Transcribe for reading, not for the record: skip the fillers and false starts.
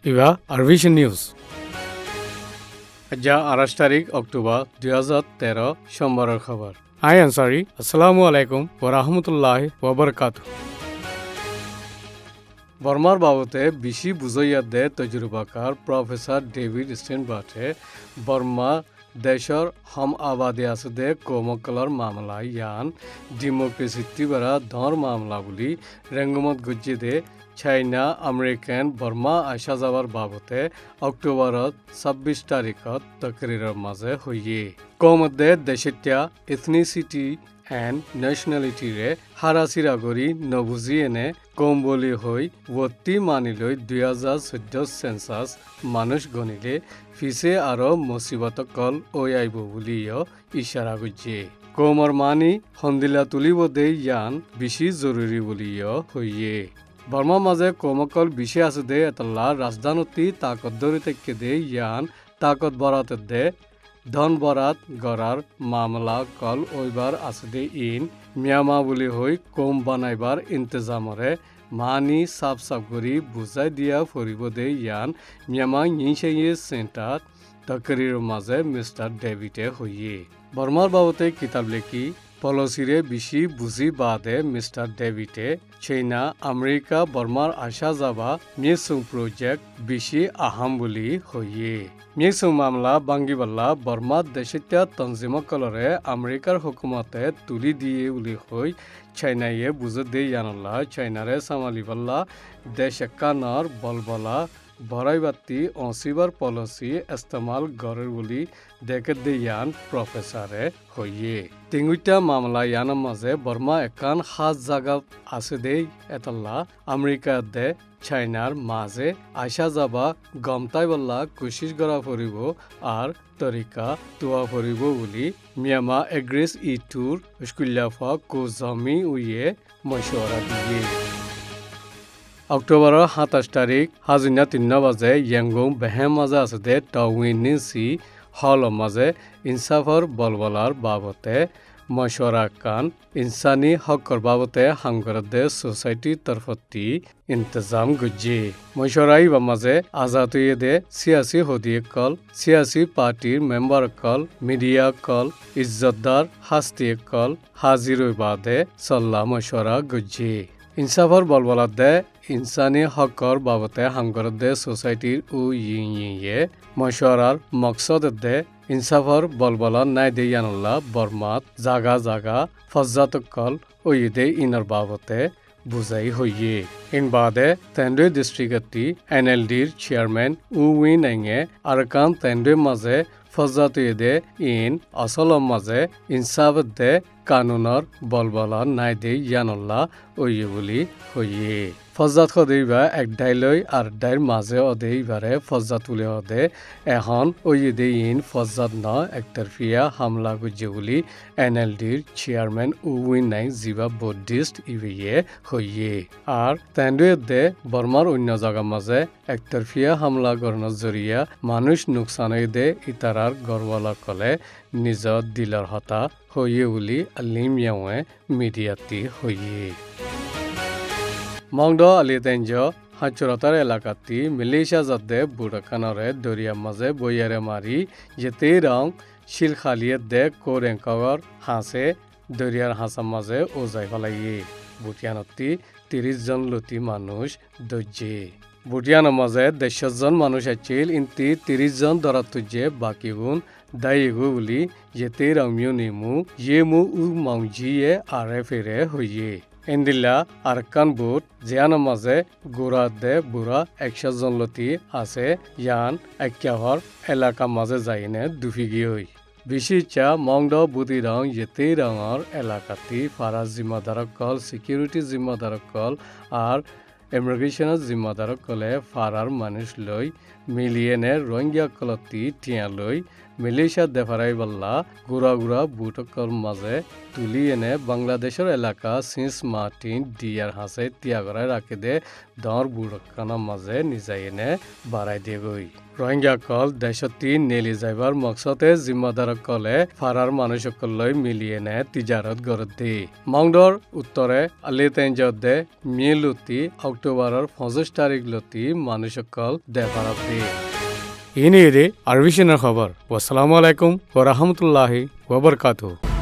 ইবা আরভিশন news আজ 28 তারিখ October 2013 সোমবারের খবর আই আনসারি আসসালামু আলাইকুম ওয়া রাহমাতুল্লাহি ওয়া বারাকাতুহু বর্মার বাবতে বেশি বুঝাইয়া দে তজুরবাকার প্রফেসর ডেভিড স্টেনবার্টে বর্মা দেশৰ হম আবাদী আছে দে কোমকলৰ মামলা ইয়ান ডেমোক্ৰেসি বাৰা ধৰ মামলা বুলি ৰেংগমত গুজি দে চাইনা আমেৰিকান বৰ্মা আসা যাবাৰ বাবতে অক্টোবৰত 26 তাৰিখত তকৰিৰৰ মাজে হৈয়ে কমতে দেশতিয়া এথনিসিটি and nationality রে হারাসিরা গরি নবুজি এনে কম বলি হই ভর্তি মানিলৈ 2014 সেন্সাস মানুষ গণিলে ফিসে আরো মুসিবত কল ওই আইব বুলিও ইশারা গুজে কমর মানি হন্দিলা তুলিব দে ইয়ান বেশি জরুরি বুলিও হইয়ে বর্মা মাঝে কমকল বেশি আছে দে এতলা রাজধানী তাকত ধরে থেকে দে ইয়ান তাকত বরাতে দে ধন বরাত গড়ার মামলা কল ওইবার আছে ইন মিয়ামা বলি হই কম বানাইবার ইন্তজামরে মানি সাফ সাফ করি বুঝাই দিয়া ফরিব দে ইয়ান মিয়ামা নিশাইয়ে সেন্টার তকরির মাঝে মিস্টার ডেভিডে হইয়ে বর্মার বাবতে কিতাব লেখি পলিসিরে বেশি বুঝি বাদে মিস্টার ডেভিডে চাইনা আমেরিকা বর্মার আসা যাবা মিয়েসুং প্রজেক্ট বেশি আহাম বলি হইয়ে মিয়েসুং মামলা বাঙ্গিবাল্লা বর্মা দেশিত্যা তঞ্জিম কলরে আমেরিকার হুকুমতে তুলি দিয়ে বলি হই চাইনাইয়ে বুঝে দে জানলা চাইনারে সামালিবাল্লা দেশ একানর বলবলা বড়াইবাতি অসিবার পলিসি ইস্তেমাল গড়ের বলি দেখে দে ইয়ান প্রফেসরে হইয়ে তিঙ্গুইটা মামলা ইয়ানের মাঝে বর্মা একান হাত জায়গা আছে দে এতলা আমেরিকা দে চাইনার মাঝে আসা যাবা গমতাই বল্লা কোশিশ করা ফুরিব আর তরিকা তোয়া ফুরিব বলি মিয়ামা এগ্রেস ইটুর স্কুল্লাফা কোজমি উইয়ে মশওয়ারা দিয়ে অক্টোবৰৰ 27 তাৰিখ হাজুনিয়া 3 বাজে ইয়াংগং বেহেম মাজে আছে দে টাউইনি সি হল মাজে ইনসাফৰ বলবলাৰ বাবতে মশওয়াৰা কান ইনসানি হকৰ বাবতে হাংগৰ দে সোসাইটি তৰফতি ইন্তজাম গুজি মশওয়ারাই মাজে আজাদয়ে দে সিয়াসি হদিয়ে কল সিয়াসি পার্টির মেম্বার কল মিডিয়া কল ইজ্জতদার হাস্তিয়ে কল হাজির বাদে সল্লা মশওয়ারা গুজি ইনসাফর বলবলা দে ইনসানি হকর বাবতে হামগর দে সোসাইটির উ ইয়ে মশওয়ারার মকসদ দে ইনসাফর বলবলা নাই দে ইয়ানুল্লাহ বর্মাত জাগা জাগা ফজ্জাত কল ওই দে ইনার বাবতে বুঝাই হইয়ে ইন বাদে তেন্ডে ডিস্ট্রিক্টটি এনএলডির চেয়ারম্যান উ উইনাইঙে আরকান তেন্ডে মাঝে ফজ্জাতুয়ে দে ইন আসলম মাঝে ইনসাফ দে কানুনর বলবলা নাই দে ইয়ানুল্লাহ ওই বলি হইয়ে ফজ্জাত সদৈবা এক ডাইলৈ আর ডাইর মাঝে অদেইবারে ফজ্জাত তুলে হদে এখন ওই দে ইন ফজ্জাত ন একতরফিয়া হামলা গুজে বলি এনএলডির চেয়ারম্যান উইন নাই জিবা বুদ্ধিস্ট ইভিয়ে হইয়ে আর তেন্ডুয়ে দে বর্মার অন্য জায়গা মাঝে একতরফিয়া হামলা করানোর জরিয়া মানুষ নুকসান দে ইতারার গড়ওয়ালা কলে নিজ দিলার হতা হইয়ে বলি আলিমিয়াওয়ে মিডিয়াতি হইয়ে মংড আলিতেঞ্জ হাচরতার এলাকাতি মিলেশিয়া যাদে বুড়াকানরে দরিয়া মাঝে বইয়ারে মারি যেতে রং শিলখালিয়ে দে কোরেঙ্কাগর হাসে দরিয়ার হাসা মাঝে ওজাই ফেলাইয়ে বুটিয়ানতি 30 জন লতি মানুষ দজ্জে বুটিয়ানের মাঝে 100 জন মানুষ আছিল ইন্তি 30 জন ধরা তুজে বাকি গুণ দায়ীগু বলি যেতে রমিও নিমু ইয়েমু উ মাউজিয়ে আরে ফেরে হইয়ে এন্দিল্লা আরকান বুট জিয়ান মাঝে গোড়া দে বুড়া 100 জন লতি আছে ইয়ান এক্যাহর এলাকা মাঝে যাইনে দুফিগি হই বেশি চা মংড বুতি রং যেতে রঙর এলাকাতি ফারাজ জিম্মাদারক কল সিকিউরিটি জিম্মাদারক কল আর ইমিগ্রেশনের জিম্মাদারক কলে ফারার মানুষ লই মিলিয়েনে রোহিঙ্গা কলতি টিয়া লই মিলেশিয়া দেফারাই বল্লা গুড়া গুড়া বুটকল মাঝে তুলি এনে বাংলাদেশের এলাকা সিন্স মার্টিন ডিয়ার হাসে তিয়াগরায় রাখে দে দর বুটকানা মাঝে নিজাই এনে বাড়াই দিয়ে গই রোহিঙ্গাসকল দেশতি নেলি যাইবার মকসদে জিম্মাদারসকলে ফারার মানুষসকললৈ মিলিয়ে নে তিজারত গরতি মংডর উত্তরে আলিতেঞ্জদে মিলুতি অক্টোবরের 25 তারিখ লতি মানুষসকল দেফারাতি ইনি আরবিশনের খবর। আসসালামু আলাইকুম ওয়া রাহমাতুল্লাহি ওয়া বারাকাতুহু।